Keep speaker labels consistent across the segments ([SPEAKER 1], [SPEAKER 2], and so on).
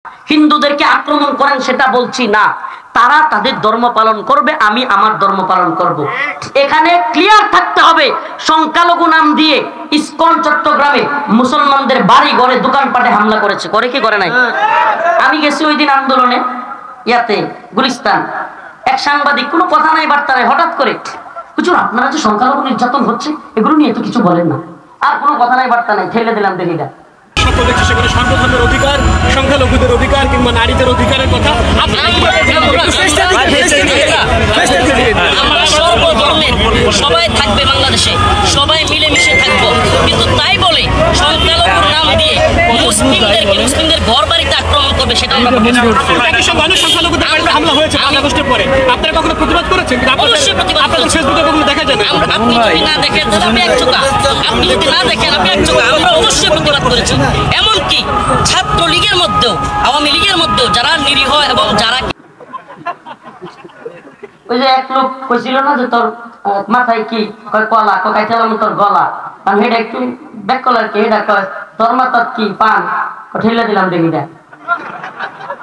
[SPEAKER 1] হিন্দুদেরকে আক্রমণ করেন সেটা বলছি না, তারা তাদের ধর্ম পালন করবে, আমি আমার ধর্ম পালন করব। এখানে ক্লিয়ার থাকতে হবে, সংখ্যালঘু নাম দিয়ে ইসকন চট্টগ্রামে মুসলমানদের বাড়ি ঘরে দোকানপাটে হামলা করেছে, করে কি করে নাই? আমি গেছি ওই দিন আন্দোলনে, ইয়াতে গুলিস্তান, এক সাংবাদিক কোনো কথা নাই বার্তা নাই, হঠাৎ করে হুজুর আপনারা যে সংখ্যালঘু নির্যাতন হচ্ছে এগুলো নিয়ে তো কিছু বলেন না। আর কোনো কথা নাই বার্তা নাই, ঠেলে দিলাম দেখিটা।
[SPEAKER 2] সেখানে সর্বধর্মের অধিকার, সংখ্যালঘুদের অধিকার কিংবা নারীদের অধিকারের কথা
[SPEAKER 3] আমরা সর্বধর্মের সবাই থাকবে বাংলাদেশে, সবাই মিলেমিশে থাকবো, কিন্তু তাই বলে সংখ্যালঘুর নাম দিয়ে মুসলিমদের ঘর বাড়িতে আক্রমণ করবে সেটা আমরা
[SPEAKER 2] সংখ্যালঘুদের বাড়িতে হামলা হয়েছে আগস্টের পরে, আপনারা কখনো প্রতিবাদ করেছেন?
[SPEAKER 3] অবশ্যই প্রতিবাদ ফেসবুকে কখনো দেখা যায় না। আপনি যদি না দেখেন আপনি এক চোখা, আপনি যদি না দেখেন আপনি এক চোখা। আমরা অবশ্যই প্রতিবাদ করেছি, এমনকি ছাত্রলীগের মধ্যেও আওয়ামী লীগের মধ্যেও যারা নিরীহ এবং যারা
[SPEAKER 1] ওই যে এক লোক কইছিল না যে তোর মাথায় কি কয় কলা, কাইছিলাম তোর গলা, কারণ হেডা একটু ব্যাক কলার কি হেডা কয় তোর মাথার কি পান, ঠেলে দিলাম দেখিটা।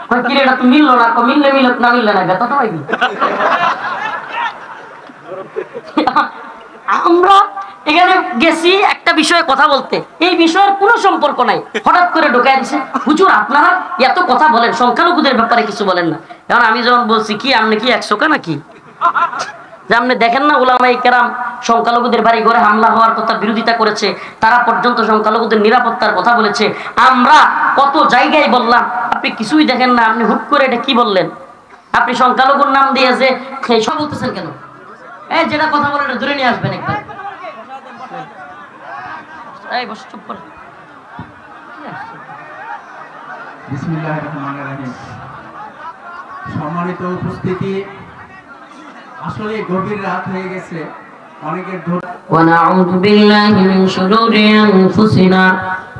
[SPEAKER 1] কয় কি রে এটা তো মিললো না, মিললে মিলত না মিললে না গেত তোমায় কি। আমরা এখানে গেছি একটা বিষয়ে কথা বলতে, এই বিষয়ের কোনো সম্পর্ক নাই, হঠাৎ করে ঢোকায় দিছে হুজুর আপনারা এত কথা বলেন সংখ্যালঘুদের ব্যাপারে কিছু বলেন না। এখন আমি যখন বলছি কি আপনি কি একশোকা নাকি, যে আপনি দেখেন না উলামায়ে কেরাম সংখ্যালঘুদের বাড়ি ঘরে হামলা হওয়ার কথা বিরোধিতা করেছে, তারা পর্যন্ত সংখ্যালঘুদের নিরাপত্তার কথা বলেছে, আমরা কত জায়গায় বললাম, আপনি কিছুই দেখেন না, আপনি হুট করে এটা কি বললেন? আপনি সংখ্যালঘুর নাম দিয়ে যে সব বলতেছেন কেন? এই যেটা কথা বলেন দূরে নিয়ে আসবেন একবার। এই বস চুপ করে।
[SPEAKER 4] বিসমিল্লাহির রহমানির রহিম। সম্মানিত উপস্থিতি, আসলে গভীর রাত হয়ে গেছে, অনেকের
[SPEAKER 1] ونعوذ بالله من شرور أنفسنا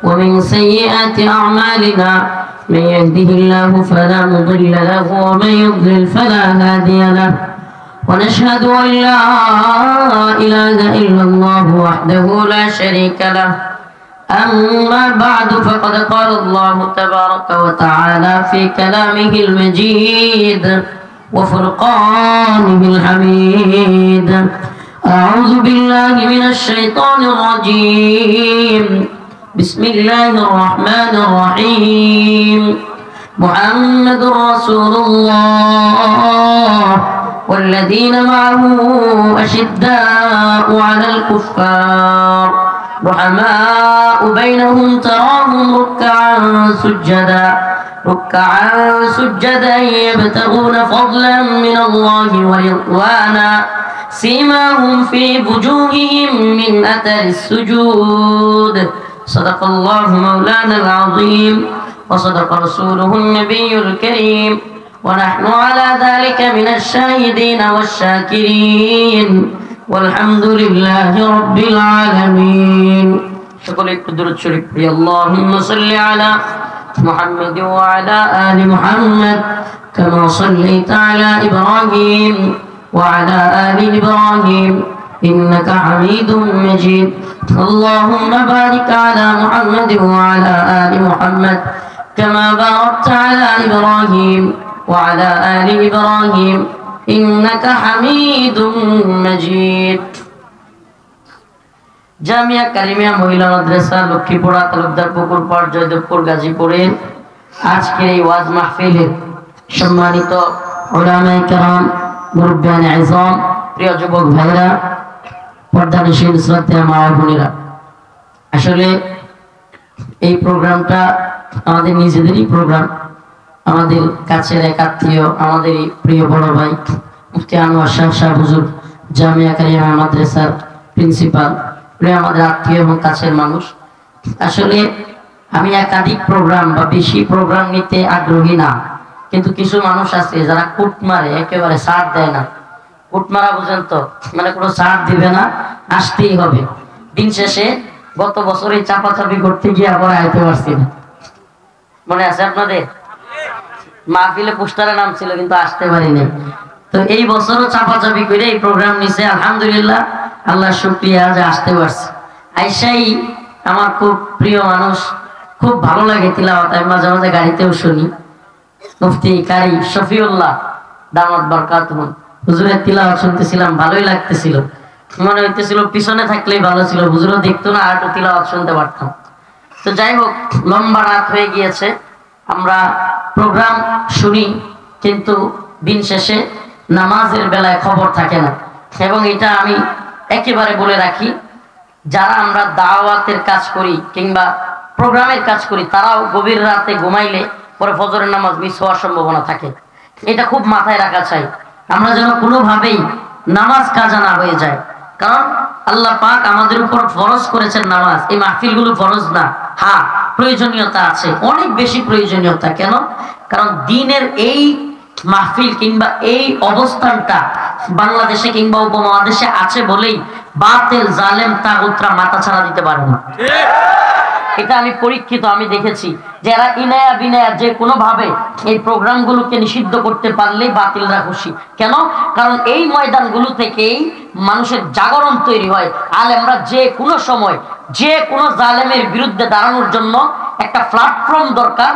[SPEAKER 1] ومن سيئات أعمالنا من يهده الله فلا مضل له ومن يضلل فلا هادي له ونشهد أن لا إله إلا الله وحده لا شريك له أما بعد فقد قال الله تبارك وتعالى في كلامه المجيد وفرقانه الحميد. أعوذ بالله من الشيطان الرجيم. بسم الله الرحمن الرحيم. محمد رسول الله والذين معه أشداء على الكفار رحماء بينهم تراهم ركعا سجدا يبتغون فضلا من الله ورضوانا سيماهم في وجوههم من أثر السجود. صدق الله مولانا العظيم وصدق رسوله النبي الكريم ونحن على ذلك من الشاهدين والشاكرين والحمد لله رب العالمين. সকলে একটু দরুদ শরীফ পড়ি। আল্লাহুম্মা সাল্লি আলা মুহাম্মাদ ওয়া আলা আলি মুহাম্মাদ কামা সাল্লাইতা আলা ইব্রাহিম ওয়া আলা আলি ইব্রাহিম ইন্নাকা হামিদুম মাজিদ। আল্লাহুম্মা বারিক আলা মুহাম্মাদ ওয়া আলা আলি মুহাম্মাদ কামা বারাকতা আলা ইব্রাহিম ওয়া আলা আলি ইব্রাহিম ইন্নাকা হামিদুম মাজিদ। জামিয়া কারিমিয়া মহিলা মাদ্রাসা লক্ষ্মীপুরা তালুকদার পুকুর পাড় জয়দেবপুর গাজীপুরের আজকের এই ওয়াজ মাহফিলের সম্মানিত উলামায়ে কেরাম, মুরব্বিয়ানে আযম, প্রিয় যুবক ভাইরা, পর্দানশীল শ্রদ্ধেয় মা ও বোনেরা, আসলে এই প্রোগ্রামটা আমাদের নিজেদেরই প্রোগ্রাম। আমাদের কাছের এক আত্মীয়, আমাদের প্রিয় বড় ভাই মুফতি আনোয়ার শাহ হুজুর জামিয়া কারিমিয়া মাদ্রাসার প্রিন্সিপাল, আমাদের আত্মীয় এবং কাছের মানুষ। আসলে আমি একাধিক প্রোগ্রাম বা বেশি প্রোগ্রাম নিতে আগ্রহী না, কিন্তু কিছু মানুষ আছে যারা কুট মারে, একেবারে ছাড় দেয় না। কুট মারা বুঝেন তো, মানে কোনো ছাড় দিবে না, আসতেই হবে। দিন শেষে গত বছর এই চাপাচাপি করতে গিয়ে আবার আইতে পারছি না, মনে আছে আপনাদের? মাহফিলে পোস্টারে নাম ছিল কিন্তু আসতে পারিনি। তো এই বছরও চাপাচাপি করে এই প্রোগ্রাম নিছে, আলহামদুলিল্লাহ, আল্লাহ শুকরিয়া যে আসতে পারছি। আইসাই আমার খুব প্রিয় মানুষ, খুব ভালো লাগে তিলাওয়াত, আমি মাঝে মাঝে গাড়িতেও শুনি। মুফতি কারি শফিউল্লাহ দামাত বরকাতুহু হুজুরের তিলাওয়াত শুনতেছিলাম, ভালোই লাগতেছিল। মনে হইতেছিল পিছনে থাকলেই ভালো ছিল, হুজুরও দেখতো না, আর একটু তিলাওয়াত শুনতে পারতাম। তো যাই হোক, লম্বা রাত হয়ে গিয়েছে, আমরা প্রোগ্রাম শুনি, কিন্তু দিন শেষে নামাজের বেলায় খবর থাকে না। এবং এটা আমি একেবারে বলে রাখি, যারা আমরা দাওয়াতের কাজ করি কিংবা প্রোগ্রামের কাজ করি, তারাও গভীর রাতে ঘুমাইলে পরে ফজরের নামাজ মিস হওয়ার সম্ভাবনা থাকে। এটা খুব মাথায় রাখা চাই, আমরা যেন কোনোভাবেই নামাজ কাজা না হয়ে যায়। কারণ আল্লাহ পাক আমাদের উপর ফরজ করেছেন নামাজ। এই মাহফিলগুলো ফরজ না, হ্যাঁ প্রয়োজনীয়তা আছে, অনেক বেশি প্রয়োজনীয়তা। কেন? কারণ দিনের এই মাহফিল কিংবা এই অবস্থানটা বাংলাদেশে কিংবা উপমহাদেশে আছে বলেই বাতিল জালেম তাগুতরা মাথা ছাড়া দিতে পারে না। এটা আমি পরীক্ষিত, আমি দেখেছি যে এরা ইনায়া বিনায়া যে কোনো ভাবে এই প্রোগ্রামগুলোকে নিষিদ্ধ করতে পারলেই বাতিলরা খুশি। কেন? কারণ এই ময়দানগুলো থেকেই মানুষের জাগরণ তৈরি হয়। আলেমরা যে কোনো সময় যে কোনো জালেমের বিরুদ্ধে দাঁড়ানোর জন্য একটা প্ল্যাটফর্ম দরকার,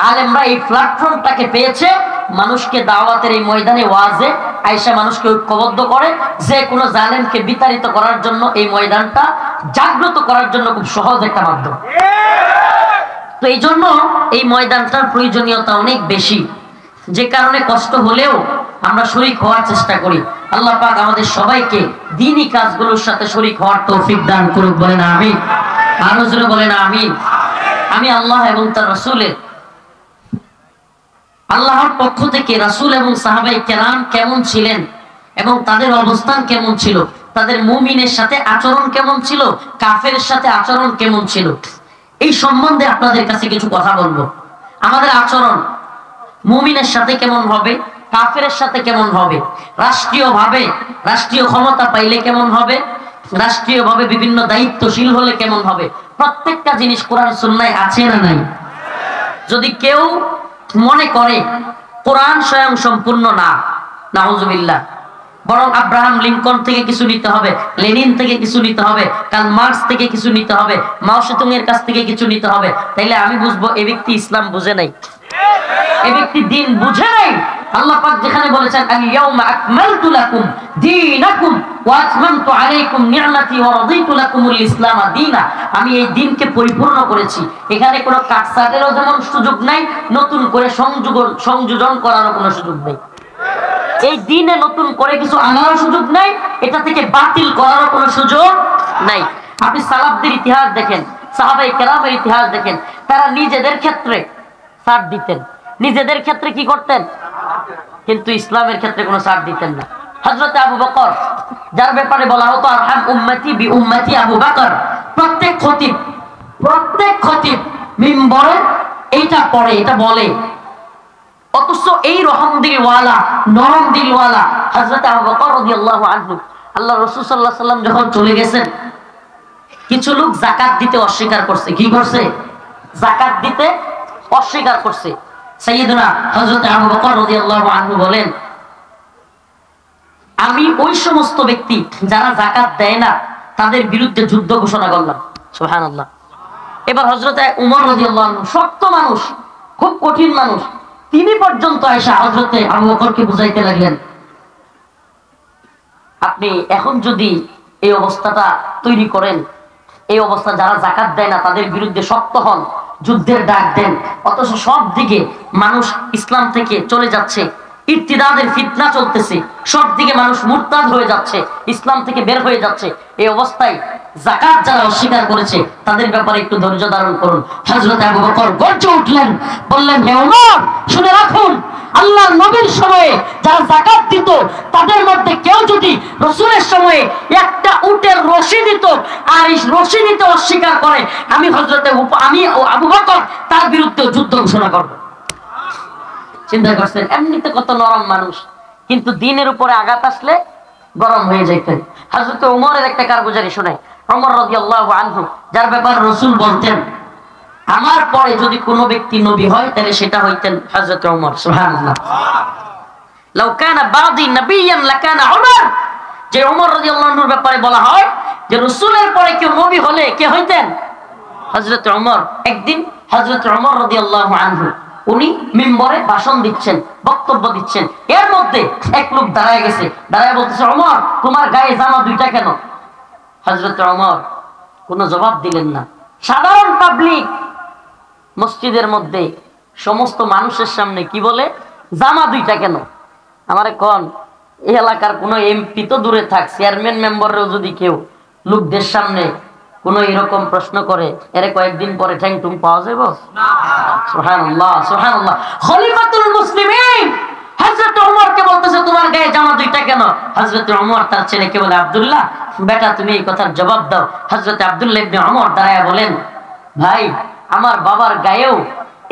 [SPEAKER 1] আলেমরা এই প্ল্যাটফর্মটাকে পেয়েছে। মানুষকে দাওয়াতের এই ময়দানে ওয়াজে আয়েশা মানুষকে ঐক্যবদ্ধ করে, যে কোনো জালেমকে বিতাড়িত করার জন্য এই ময়দানটা জাগ্রত করার জন্য খুব সহজ একটা মাধ্যম। তো এই জন্য এই ময়দানটার প্রয়োজনীয়তা অনেক বেশি, যে কারণে কষ্ট হলেও আমরা শরীক হওয়ার চেষ্টা করি। আল্লাহ পাক আমাদের সবাইকে দ্বীনি কাজগুলোর সাথে শরীক হওয়ার তৌফিক দান করুক, বলেন আমিন। আরো জোরে বলেন আমিন। আমি আল্লাহ এবং তার রাসূলের, আল্লাহর পক্ষ থেকে রাসূল এবং সাহাবায়ে কেরাম কেমন ছিলেন এবং তাদের অবস্থান কেমন ছিল, তাদের মুমিনের সাথে আচরণ কেমন ছিল, কাফেরের সাথে আচরণ কেমন ছিল, এই সম্বন্ধে আপনাদের কাছে কিছু কথা বলবো। আমাদের আচরণ মুমিনের সাথে কেমন হবে, কাফেরের সাথে কেমন হবে, রাষ্ট্রীয়ভাবে রাষ্ট্রীয় ক্ষমতা পাইলে কেমন হবে, রাষ্ট্রীয়ভাবে বিভিন্ন দায়িত্বশীল হলে কেমন হবে, প্রত্যেকটা জিনিস কোরআন সুন্নাহয় আছে না নাই? যদি কেউ মনে করে কোরআন স্বয়ং সম্পূর্ণ না, নাউজুবিল্লাহ, বরং আব্রাহাম লিঙ্কন থেকে কিছু নিতে হবে, লেনিন থেকে কিছু নিতে হবে, কার্ল মার্কস থেকে কিছু নিতে হবে, মাও সেতুং এর কাছ থেকে কিছু নিতে হবে, তাইলে আমি বুঝবো এই ব্যক্তি ইসলাম বুঝে নাই, এই ব্যক্তি দ্বীন বুঝে নাই। আল্লাহ পাক যেখানে বলেছেন আল ইয়াউমা আকমালতু লাকুম দীনাকুম ওয়া আতমামতু আলাইকুম নি'মাতি ওয়া রাদিতু লাকুমুল ইসলাম দীনা, আমি এই দ্বীনকে পরিপূর্ণ করেছি। এখানে কোনো কাটছাটেরও যেমন সুযোগ নাই, নতুন করে সংযোজন করারও কোনো সুযোগ নেই। এই দ্বীনে নতুন করে কিছু আনারও সুযোগ নাই, এটা থেকে বাতিল করারও কোনো সুযোগ নাই। আপনি সালাফদের ইতিহাস দেখেন, সাহাবায়ে কেরামের ইতিহাস দেখেন, তারা নিজেদের ক্ষেত্রে ছাড় দিতেন, নিজেদের ক্ষেত্রে কি করতেন, কিন্তু ইসলামের ক্ষেত্রে কোনো ছাড় দিতেন না। হযরত আবু বকর, যার ব্যাপারে বলা হতো আরহাম উম্মতি বি উম্মতি আবু বকর, প্রত্যেক খতিব মিম্বরে এইটা পড়ে, এটা বলে, অথচ এই রহম দিলওয়ালা নরম দিলওয়ালা হযরত আবু বকর রাদিয়াল্লাহু আনহু, আল্লাহ রাসূল সাল্লাল্লাহু আলাইহি ওয়াসাল্লাম যখন চলে গেছেন, কিছু লোক যাকাত দিতে অস্বীকার করছে। কি করছে? যাকাত দিতে অস্বীকার করছে। সাইয়েদনা হযরত আবু বকর রাদিয়াল্লাহু আনহু বলেন, আমি ওই সমস্ত ব্যক্তি যারা যাকাত দেয় না তাদের বিরুদ্ধে যুদ্ধ ঘোষণা করলাম। সুবহানাল্লাহ। এবার হযরত উমর রাদিয়াল্লাহু আনহু, শক্ত মানুষ, খুব কঠিন মানুষ, তিনি পর্যন্ত আয়েশা হযরত আবু বকরকে বুঝাইতে লাগলেন, আপনি এখন যদি এই অবস্থাটা তৈরি করেন, এই অবস্থা যারা যাকাত দেয় না তাদের বিরুদ্ধে শক্ত হন, যুদ্ধের ডাক দেন, অথচ সব দিকে মানুষ ইসলাম থেকে চলে যাচ্ছে, ইরতিদাদের ফিতনা চলতেছে, সব দিকে মানুষ মুরতাদ হয়ে যাচ্ছে, ইসলাম থেকে বের হয়ে যাচ্ছে, এই অবস্থায় যাকাত যারা অস্বীকার করেছে তাদের ব্যাপারে একটু ধৈর্য ধারণ করুন। হযরত আবু বকর গর্জে উঠলেন, বললেন, হে ওমর, শুনে রাখুন, আল্লাহর নবীর সময়ে যারা যাকাত দিত তাদের মধ্যে কেউ যদি রাসূলের সময়ে একটা উটের রশি দিত আর এই রশি দিতে অস্বীকার করে, আমি আবু বকর তার বিরুদ্ধে যুদ্ধ ঘোষণা করব। চিন্তা করছেন, এমনিতে কত নরম মানুষ, কিন্তু দ্বীনের উপরে আঘাত আসলে গরম হয়ে যাইতেন। হযরত ওমরের একটা কারগুজারি শোনায়, ওমর রাদিয়াল্লাহু আনহু, যার ব্যাপারে রাসূল বলতেন, আমার পরে যদি কোনো ব্যক্তি নবী হয় তাহলে সেটা হইতেন হযরত ওমর। সুবহানাল্লাহ। লাউ কানা বাদি নবিয়ান লাকানা ওমর, যে ওমর রাদিয়াল্লাহু আনহুর ব্যাপারে বলা হয় যে রাসূলের পরে কেউ নবী হলে কে হইতেন? হযরত ওমর। একদিন হযরত ওমর রাদিয়াল্লাহু আনহু উনি মিম্বরে ভাষণ দিচ্ছেন, বক্তব্য দিচ্ছেন। এর মধ্যে এক লোক দাঁড়ায় গেছে, দাঁড়ায় বলতেছে, ওমর তোমার গায়ে জামা দুইটা কেন? হযরত ওমর কোনো জবাব দিলেন না। সাধারণ পাবলিক মসজিদের মধ্যে সমস্ত মানুষের সামনে কি বলে, জামা দুইটা কেন? আমারে কোন এই এলাকার কোন এমপি তো দূরে থাক, চেয়ারম্যান মেম্বারও যদি কেউ লোকদের সামনে কোন এরকম প্রশ্ন করে, এরে কয়েকদিন পরে ঠ্যাং টুং পাওয়া যাবে? সুবহানাল্লাহ সুবহানাল্লাহ। খলিফাতুল মুসলিমিন হযরত ওমরকে বলতেছে, তোমার গায়ে জামা দুইটা কেন? হযরত ওমর তার ছেলেকে বলে, আব্দুল্লাহ বেটা তুমি এই কথার জবাব দাও। হযরত আব্দুল্লাহ ইবনে ওমর দাঁড়ায় বলেন, ভাই আমার বাবার গায়েও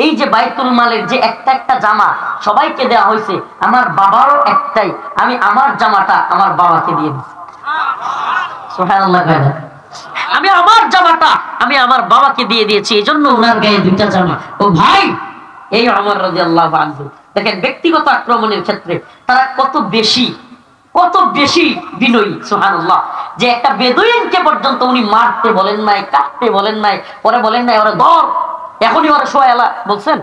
[SPEAKER 1] এই যে বাইতুল মালের যে একটা একটা জামা সবাইকে দেওয়া হয়েছে, আমার বাবারও একটাই, আমি আমার জামাটা আমার বাবাকে দিয়ে দিচ্ছি। সুবহানাল্লাহ। আমি আমার জামাটা আমি আমার বাবাকে দিয়ে দিয়েছি, এই জন্য ওনার গায়ে দুইটা জামা। ও ভাই, এই ওমর রাদিয়াল্লাহু আনহু দেখেন ব্যক্তিগত আক্রমণের ক্ষেত্রে তারা কত বেশি বিনয়ী। সুবহানাল্লাহ। যে একটা বেদুইনকে পর্যন্ত উনি মারতে বলেন নাই, কাটতে বলেন নাই, পরে বলেন নাই ওরা ধর, এখনই ওরা শোয়ালা বলছেন,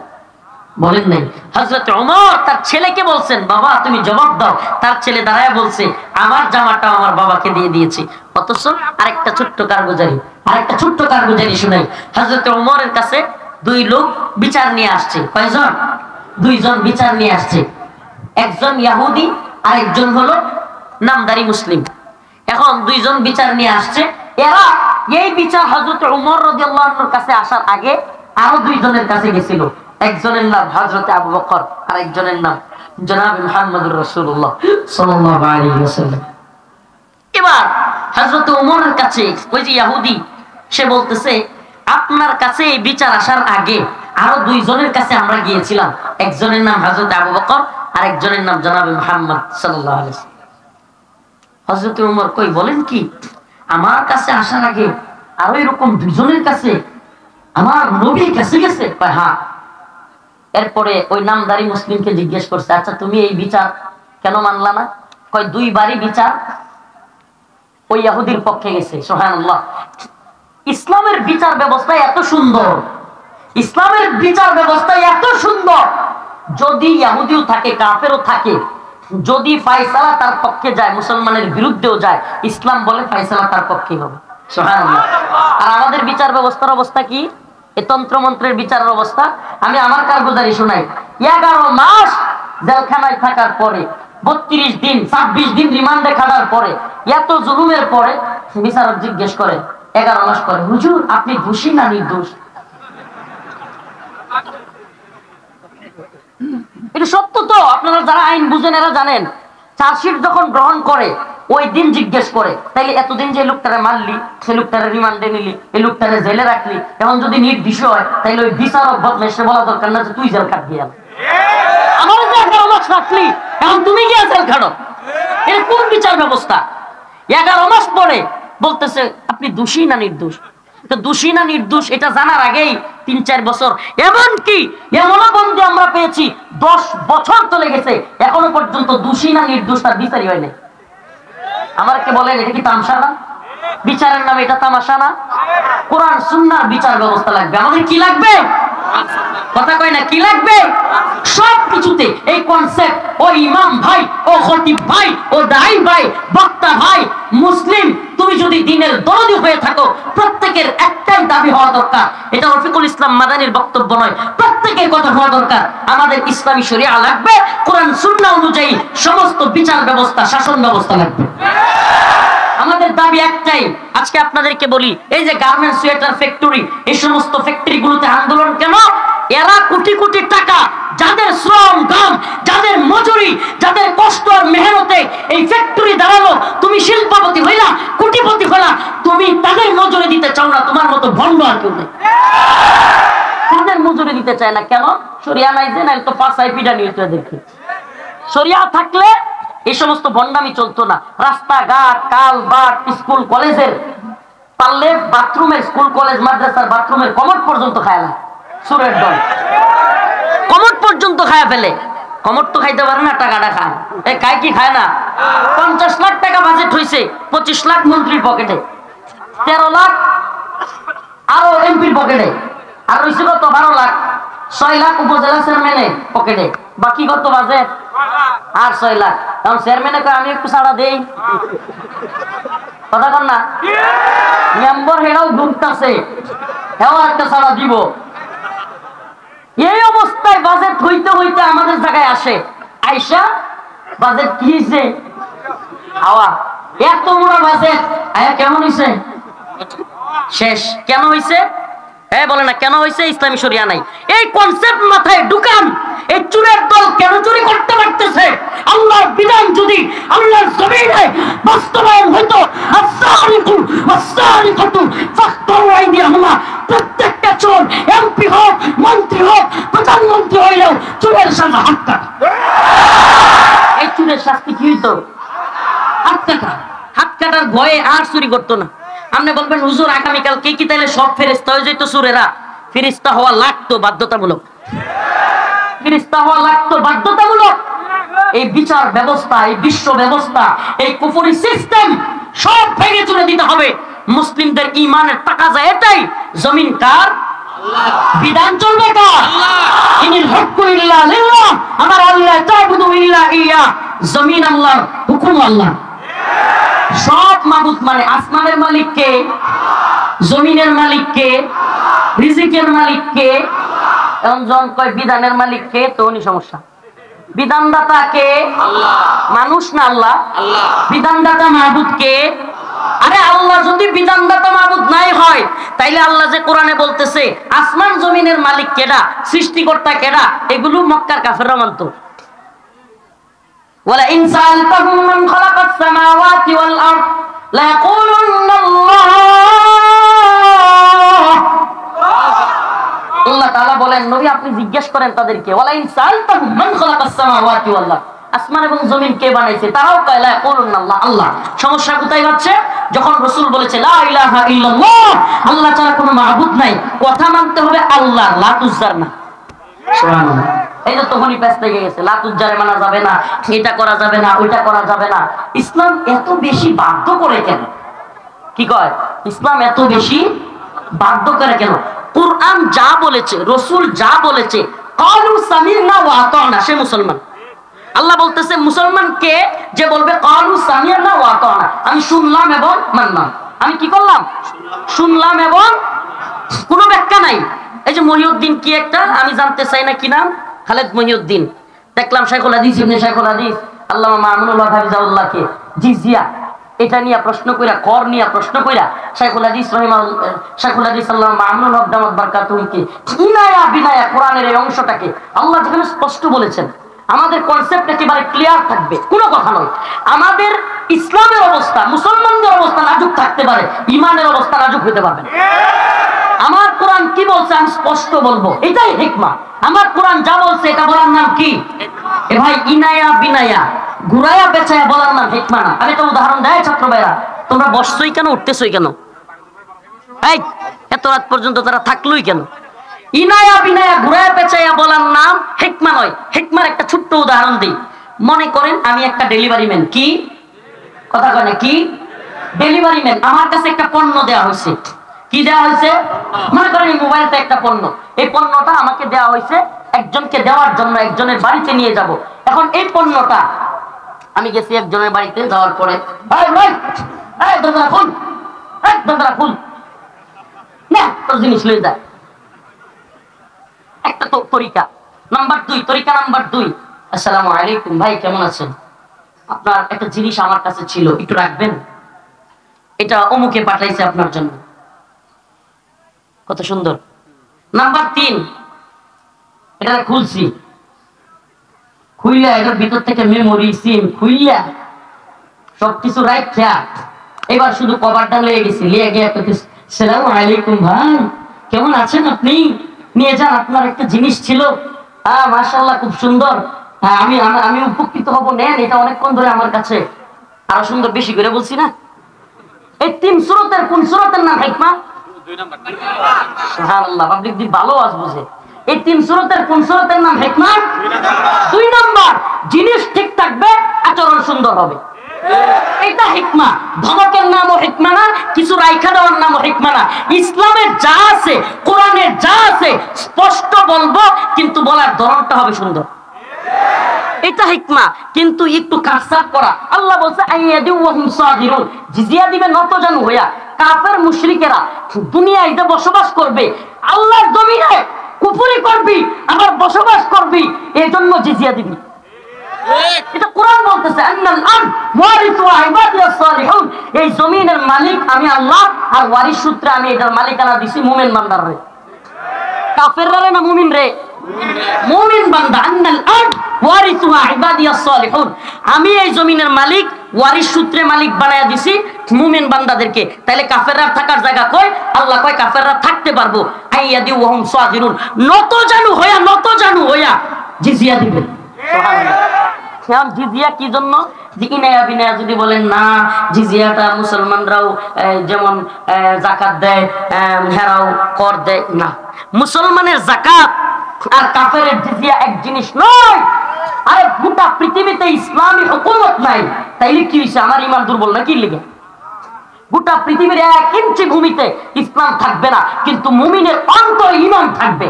[SPEAKER 1] বলেন নাই। হযরত ওমর তার ছেলেকে বলছেন, বাবা তুমি জবাব দাও। তার ছেলে দাঁড়ায় বলছে, আমার জামাটা আমার বাবাকে দিয়ে দিয়েছি। অথচ আরেকটা ছোট্ট কারগুজারি শুনাই। হযরত ওমরের কাছে দুই লোক বিচার নিয়ে আসছে। কয়জন? দুইজন বিচার নিয়ে আসছে। একজন ইহুদি আর একজন হলো নামদারি মুসলিম। এখন দুইজন বিচার নিয়ে আসছে। এরা এই বিচার হযরত ওমর রাদিয়াল্লাহু আনহুর কাছে আসার আগে আরো দুইজনের কাছে গেছিল। একজনের নাম হযরত আবু বকর আর একজনের নাম জনাব মুহাম্মদুর রাসূলুল্লাহ সাল্লাল্লাহু আলাইহি ওয়াসাল্লাম। এবার হযরত ওমরের কাছে ওই যে ইহুদি সে বলতেছে, আপনার কাছে এই বিচার আসার আগে আরো দুইজনের কাছে আমরা গিয়েছিলাম, একজনের নাম হযরত আবু বকর আর একজনের নাম জনাব মুহাম্মদ সাল্লাল্লাহু আলাইহি ওয়াসাল্লাম। হযরত ওমর কই বলেন কি, আমার কাছে আসার আগে আরো এরকম দুইজনের কাছে আমার নবীর কাছে গেছে? কয় হ্যাঁ। এরপরে ওই নামদারি মুসলিমকে জিজ্ঞেস করছে, আচ্ছা তুমি এই বিচার কেন মানলা না? কয় দুইবারই বিচার ওই ইহুদির পক্ষে গেছে। সুবহানাল্লাহ। ইসলামের বিচার ব্যবস্থা এত সুন্দর, ইসলামের বিচার ব্যবস্থা এত সুন্দর, যদি ইহুদিও থাকে কাফেরও থাকে, যদি ফায়সালা তার পক্ষে যায় মুসলমানের বিরুদ্ধেও যায়, ইসলাম বলে ফায়সালা তার পক্ষে হবে। সুবহানাল্লাহ। আর আমাদের বিচার ব্যবস্থার অবস্থা কি? এই তন্ত্রমন্ত্রের বিচারের অবস্থা আমি আমার কারগুজারি শোনাই। 11 মাস জেলখানায় থাকার পরে, 32 দিন 26 দিন রিমান্ডে খাটার পরে, এত জুলুমের পরে বিচারক জিজ্ঞেস করে 11 মাস পরে, হুজুর আপনি দোষী না নির্দোষ? এটা সত্য তো, আপনারা যারা আইন বুঝেন এরা জানেন। চার্জশিট যখন গ্রহণ করে ওই দিন জিজ্ঞেস করে, তাইলে এতদিন যে লোকটারে মারলি, সে লোকটারে রিমান্ডে নিলি, এই লোকটারে জেলে রাখলি, এখন যদি নির্দিষ্ট হয় তাইলে ওই বিচারক বদমেশে বলা দরকার না যে তুই জেল খাটবি। আমার 11 মাস রাখলি, এখন তুমি গিয়ে জেল খাটো। এর কোন বিচার ব্যবস্থা? 11 মাস পরে বলতেছে আপনি দোষী না নির্দোষ। তো দোষী না নির্দোষ এটা জানার আগেই 3-4 বছর, এমনকি এমনও বন্ধু আমরা পেয়েছি 10 বছর চলে গেছে, এখনো পর্যন্ত দোষী না নির্দোষ তার বিচারই হয় না। আমাকে বলেন এটা কি তামাশা না? বিচারের নামে এটা তামাশা না? কোরআন সুন্নাহর বিচার ব্যবস্থা লাগবে। আমাদের কি লাগবে? কথা কয় না, কি লাগবে? সব কিছুতে এই কনসেপ্ট, ও ইমাম ভাই, ও খতিব ভাই, ও দাঈ ভাই, বক্তা ভাই, মুসলিম তুমি যদি দ্বীনের দরদি হয়ে থাকো, প্রত্যেকের একটাই দাবি হওয়া দরকার। এটা রফিকুল ইসলাম মাদানির বক্তব্য নয়, প্রত্যেকের কথা হওয়া দরকার। আমাদের ইসলামী শরিয়া লাগবে, কোরআন সুন্নাহ অনুযায়ী সমস্ত বিচার ব্যবস্থা, শাসন ব্যবস্থা লাগবে। আমাদের দাবি একটাই। আজকে আপনাদেরকে বলি, এই যে গার্মেন্টস, সোয়েটার ফ্যাক্টরি, এই সমস্ত ফ্যাক্টরিগুলোতে আন্দোলন কেন? এরা কোটি কোটি টাকা, যাদের শ্রম ঘাম, যাদের মজুরি, যাদের কষ্ট আর মেহনতে এই ফ্যাক্টরি দাঁড়ালো, তুমি শিল্পপতি হইলা, কোটিপতি হইলা, তুমি তাদের মজুরি দিতে চাও না। তোমার মতো ভণ্ড আর কেউ নেই, তাদের মজুরি দিতে চায় না। কেন? শরিয়া নাই যে, নাই তো পাঁচাই পিডা নিয়ে দেখি। শরিয়া থাকলে এই সমস্ত ভণ্ডামি চলতো না। রাস্তাঘাট, কাল বাট, স্কুল কলেজের পারলে বাথরুমের, স্কুল কলেজ মাদ্রাসার বাথরুমের কমোড পর্যন্ত খায় না। সুরের দল কমোড পর্যন্ত খায় ফেলে। কমোড তো খাইতে পারে না, টাকাটা খায়। এই খায় কি খায় না? 50 লাখ টাকা বাজেট হয়েছে, 25 লাখ মন্ত্রীর পকেটে, 13 লাখ আরো এমপির পকেটে, আর হয়েছে কত 12 লাখ। 6 লাখ উপজেলা চেয়ারম্যানে পকেটে, বাকি কত বাজেট আর 6 লাখ। কারণ চেয়ারম্যানে কয় আমি একটু ছাড়া দেই, কথা কন না, মেম্বার হেরাও ঘুমতাছে, হেও একটা ছাড়া দিব। এই অবস্থায় বাজেট হইতে হইতে আমাদের জায়গায় আসে, আইসা বাজেট কি হয়েছে হাওয়া, এত বড় বাজেট আয়া কেমন হয়েছে শেষ। কেন হয়েছে? হ্যাঁ বলে না কেন হয়েছে? ইসলামী শরিয়া নাই। এই কনসেপ্ট মাথায় ঢুকান। এই চুরের দল কেন চুরি করতে পারতেছে? আল্লাহর বিধান যদি আল্লাহর জমিনে বাস্তবায়ন হইতো, আস-সারিকু ওয়াস-সারিকাতু ফাকতাউ আইদিয়াহুমা, প্রত্যেকটা চোর এমপি হোক, মন্ত্রী হোক, প্রধানমন্ত্রী হইলেও চুরের সাজা হাত কাটা। এই চুরের শাস্তি কি হইতো? হাত কাটা। হাত কাটার ভয়ে আর চুরি করতো না। আপনি বলবেন হুজুর আগামীকাল কে কি তাইলে সব ফেরেশতা হয়ে যেত চোরেরা? ফেরেশতা হওয়া লাগতো বাধ্যতামূলক, ফেরেশতা হওয়া লাগতো বাধ্যতামূলক। এই বিচার ব্যবস্থা, এই বিশ্ব ব্যবস্থা, এই কুফরি সিস্টেম সব ভেঙে চুরে দিতে হবে। মুসলিমদের ঈমানের তাকাজা এটাই, জমিন কার? আল্লাহ। বিধান চলবে কার? আল্লাহ। ইনিল হুকমু ইল্লা লিল্লাহ, আমার আল্লাহ তা'বুদু ইল্লা ইয়া, জমিন আল্লাহর, হুকুম আল্লাহ। সব মাবুদ মানে আসমানের মালিক কে? জমিনের মালিক কে? রিজিকের মালিক কে? এখন জন কয় বিধানের মালিক কে, তো উনি সমস্যা। বিধানদাতা কে? আল্লাহ। মানুষ না আল্লাহ? আল্লাহ। বিধানদাতা মাবুদ কে? আরে আল্লাহ যদি বিধানদাতা মাবুদ নাই হয়, তাইলে আল্লাহ যে কোরআনে বলতেছে আসমান জমিনের মালিক কেডা, সৃষ্টিকর্তা কেডা, এগুলো মক্কার কাফেররা মানতো। ওয়ালা ইন সাআলতাহুম মান খালাকাস সামাওয়াতি ওয়াল আরদ লা ইয়াকুলুন্না আল্লাহ। আল্লাহ তাআলা বলেন নবী আপনি জিজ্ঞেস করেন তাদেরকে, ওয়ালা ইন সাআলতাহুম মান খালাকাস সামাওয়াতি ওয়াল আরদ, আসমান এবং জমিন কে বানাইছে, তারাও কয় লা ইয়াকুলুন্না আল্লাহ। আল্লাহ। সমস্যা কোথায় হচ্ছে? যখন রাসূল বলেছে লা ইলাহা ইল্লাল্লাহ, আল্লাহ ছাড়া কোনো মাবুদ নাই, কথা মানতে হবে আল্লাহ, লা তুজার না। সুবহানাল্লাহ। এই যে তখনই প্যাচ লেগে গেছে, লাতুজ্জারে মানা যাবে না, এটা করা যাবে না, ওইটা করা যাবে না। ইসলাম এত বেশি বাধ্য করে কেন? কি কয়? ইসলাম এত বেশি বাধ্য করে কেন? কুরআন যা বলেছে, রাসূল যা বলেছে, ক্বালু সামি'না ওয়া আতা'না, সে মুসলমান। আল্লাহ বলতেছে মুসলমান কে? যে বলবে ক্বালু সামি'না ওয়া আতা'না, আমি শুনলাম এবং মানলাম। আমি কি করলাম? শুনলাম এবং কোনো ব্যাখ্যা নাই। এই যে মহিউদ্দিন কি একটা, আমি জানতে চাই না কি নাম, খালেদ মহিউদ্দিন, দেখলাম শাইখুল হাদিস ইবনে শাইখুল হাদিস আল্লামা মামুনুল্লাহ হাফিজাহুল্লাহকে জিজিয়া এটা নিয়ে প্রশ্ন কইরা, কর নিয়ে প্রশ্ন কইরা শাইখুল হাদিস শাইখুল হাদিস আল্লামা মামুনুল হক দামাত বারকাতুহুকে ইনায়া বিনায়া কোরআনের এই অংশটাকে আল্লাহ যেখানে স্পষ্ট বলেছেন, আমাদের কনসেপ্ট একেবারে ক্লিয়ার থাকবে, কোনো কথা নয়। আমাদের ইসলামের অবস্থা, মুসলমানদের অবস্থা নাজুক থাকতে পারে, ঈমানের অবস্থা নাজুক হতে পারবে না। আমার কোরআন কি বলছে আমি স্পষ্ট বলবো, এটাই হিকমা। আমার কোরআন যা বলছে এটা বলার নাম কি? এ ভাই ইনায়া বিনায়া ঘুরায়া বেচায়া বলার নাম হিকমা না। আমি একটা উদাহরণ দেয় ছাত্র ভাইরা, তোমরা বসছই কেন, উঠতেছই কেন? এই এত রাত পর্যন্ত তারা থাকলোই কেন? ইনায়া বিনায়া ঘুরায়া পেঁচাইয়া বলার নাম হিকমা নয়। হিকমার একটা ছোট্ট উদাহরণ দিই। মনে করেন আমি একটা ডেলিভারি ম্যান, কি কথা কয় না, কি ডেলিভারি ম্যান, আমার কাছে একটা পণ্য দেওয়া হয়েছে। কি দেওয়া হয়েছে? মনে করেন এই মোবাইলটা একটা পণ্য, এই পণ্যটা আমাকে দেওয়া হয়েছে একজনকে দেওয়ার জন্য, একজনের বাড়িতে নিয়ে যাব। এখন এই পণ্যটা আমি গেছি একজনের বাড়িতে, যাওয়ার পরে দরজা খুল, দরজা খুল না, তোর জিনিস লয়ে যায়। একটা তো তরিকা। নাম্বার 2, তরিকা নাম্বার 2, আসসালামু আলাইকুম ভাই কেমন আছেন, আপনার একটা জিনিস আমার কাছে ছিল, একটু রাখবেন, এটা অমুকে পাঠাইছে আপনার জন্য। কত সুন্দর। নাম্বার 3, এটা খুলছি, খুইলা এটার ভিতর থেকে মেমোরি, সিম খুইলা সবকিছু রাখা, এবার শুধু কভারটা লিয়ে গেছি, লিয়ে গিয়ে আসসালামু আলাইকুম ভাই কেমন আছেন আপনি, নিয়ে যান আপনার একটা জিনিস ছিল, হ্যাঁ মাশাআল্লাহ খুব সুন্দর, হ্যাঁ আমি উপকৃত হব, নেন, এটা অনেকক্ষণ ধরে আমার কাছে। আরো সুন্দর, বেশি করে বলছি না? এই 3 সূরতের কোন সূরতের নাম হিকমা? 2 নাম্বার। সুবহানাল্লাহ, পাবলিক দি ভালো আজ বুঝে। এই 3 সূরতের কোন সূরতের নাম হিকমা? 2 নাম্বার। জিনিস ঠিক থাকবে, আচরণ সুন্দর হবে। এটা এটা হিকমা। ধমকের নামও হিকমা না, কিছু রাইখা দেওয়ার নামও হিকমা না। ইসলামের যা আছে, কোরআনের যা আছে স্পষ্ট বলবো, কিন্তু বলার ধরনটা হবে সুন্দর। এটা হিকমা। কিন্তু একটু কাটছাট করা। আল্লাহ বলছে আইয়াদিউহুম সাদিরুন, জিজিয়া দিবে নতজানু হইয়া। কাফের মুশরিকেরা দুনিয়ায় যে বসবাস করবে, আল্লাহর জমিনে কুফরি করবি আবার বসবাস করবি, এজন্য জিজিয়া দিবি। এটা কোরআন বলতেছে আন্নাল আরদ ওয়ারিসু ইবাদিয়াস সালিহুন, এই জমিনের মালিক আমি আল্লাহ, আর ওয়ারিস সূত্রে আমি এটার মালিকানা দিছি মুমিন বান্দারে। কাফেররা না মুমিন রে? মুমিন বান্দা। আন্নাল আরদ ওয়ারিসু ইবাদিয়াস সালিহুন, আমি এই জমিনের মালিক, ওয়ারিস সূত্রে মালিক বানায়া দিছি মুমিন বান্দাদেরকে। তাইলে কাফেররা থাকার জায়গা কই? আল্লাহ কয় কাফেররা থাকতে পারবো। আইয়াদিউহুম সাদিরুন, নতজানু হইয়া জিজিয়া দিবে। সুবহানাল্লাহ। জিজিয়া কি জন্য? যে ইনায়া বিনায়া যদি বলেন না, জিজিয়াটা মুসলমানরাও যেমন যাকাত দেয়, হেরাও কর দেয় না। মুসলমানের যাকাত আর কাফেরের জিজিয়া এক জিনিস নয়। আরে গোটা পৃথিবীতে ইসলামী হুকুমত নাই, তাইলে কি হইছে? আমার ঈমান দুর্বল না কি লিগে? গোটা পৃথিবীর 1 ইঞ্চি ভূমিতে ইসলাম থাকবে না, কিন্তু মুমিনের অন্তরে ঈমান থাকবে,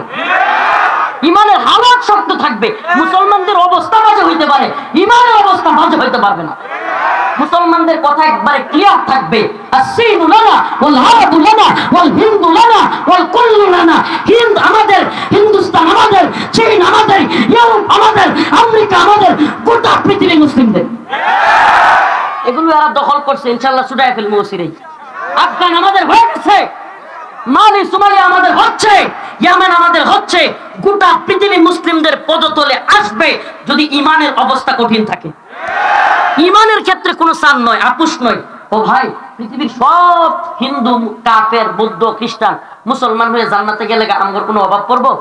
[SPEAKER 1] ইমানের হালত শক্ত থাকবে। মুসলমানদের অবস্থা বাজে হইতে পারে, ইমানের অবস্থা বাজে হইতে পারবে না। মুসলমানদের কথা একবারে ক্লিয়ার থাকবে, আসসিনু লানা ওয়াল আরাবু লানা ওয়াল হিন্দু লানা ওয়াল কুল্লু লানা। হিন্দ আমাদের, হিন্দুস্তান আমাদের, চীন আমাদের, ইউরোপ আমাদের, আমেরিকা আমাদের, গোটা পৃথিবী মুসলিমদের। এগুলো এরা দখল করছে, ইনশাআল্লাহ ছুটায় ফেলবো ওসিরেই। আফগান আমাদের হয়ে গেছে, মালি সোমালিয়া আমাদের হচ্ছে, ইয়েমেন আমাদের হচ্ছে। গোটা পৃথিবী মুসলিমদের পদতলে আসবে যদি ইমানের অবস্থা কঠিন থাকে। ইমানের ক্ষেত্রে কোনো সান নয়, আপুস নয়। ও ভাই, পৃথিবীর সব হিন্দু, কাফের, বৌদ্ধ, খ্রিস্টান মুসলমান হয়ে জান্নাতে গেলে আমগর কোনো অভাব পড়বো?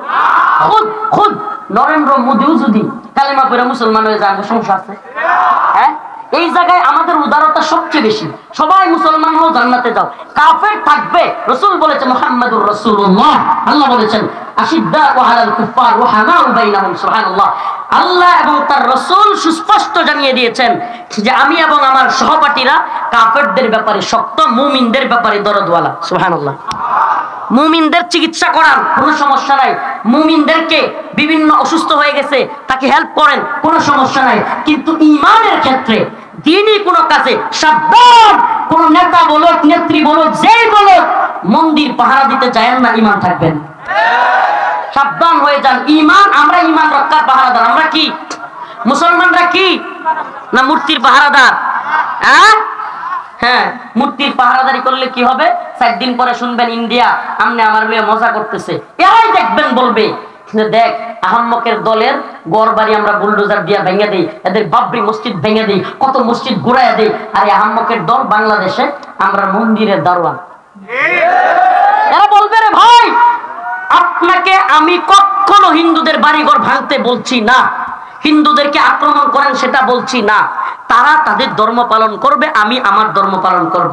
[SPEAKER 1] খুদ নরেন্দ্র মোদিও যদি কালেমা পড়ে মুসলমান হয়ে যায়, সমস্যা আছে? হ্যাঁ, এই জায়গায় আমাদের উদারতা সবচেয়ে বেশি। সবাই মুসলমান হও, জান্নাতে যাও। কাফের থাকবে, রাসূল বলেছে মুহাম্মাদুর রাসূলুল্লাহ, আল্লাহ বলেছেন আশিদ্দাউ আলাল কুফার রুহামাউ বাইনাহুম। সুবহানাল্লাহ। আল্লাহ এবং তার রাসূল সুস্পষ্ট জানিয়ে দিয়েছেন যে আমি এবং আমার সহপাঠীরা কাফেরদের ব্যাপারে শক্ত, মুমিনদের ব্যাপারে দরদওয়ালা। সুবহানাল্লাহ। মুমিনদের চিকিৎসা করান, কোনো সমস্যা নাই। মুমিনদেরকে বিভিন্ন অসুস্থ হয়ে গেছে, তাকে হেল্প করেন, কোনো সমস্যা নাই। কিন্তু ঈমানের ক্ষেত্রে, দ্বীনি কোনো কাজে সাবধান। কোন নেতা বলো, নেত্রী বলো, যেই বলো, মন্দির পাহারা দিতে চায়েন না, ঈমান থাকবেন। সাবধান হয়ে যান। ঈমান, আমরা ঈমান রক্ষার পাহারাদার। আমরা কি মুসলমানরা কি না মূর্তির পাহারাদার? হ্যাঁ, মূর্তির পাহারাদারি করলে কি হবে? 4 দিন পরে শুনবেন ইন্ডিয়া আমনে আমার মেয়ে মজা করতেছে। এরাই দেখবেন বলবে দেখ আহম্মকের দলের গড় বাড়ি আমরা বুলডোজার দিয়া ভেঙে দেই, এদের বাবরি মসজিদ ভেঙে দেই, কত মসজিদ ঘুরাইয়া দেই। আর এই আহম্মকের দল বাংলাদেশে আমরা মন্দিরের দারোয়ান। এরা বলবে রে ভাই, আপনাকে আমি কখনো হিন্দুদের বাড়িঘর ভাঙতে বলছি না, হিন্দুদেরকে আক্রমণ করেন সেটা বলছি না। তারা তাদের ধর্ম পালন করবে, আমি আমার ধর্ম পালন করব।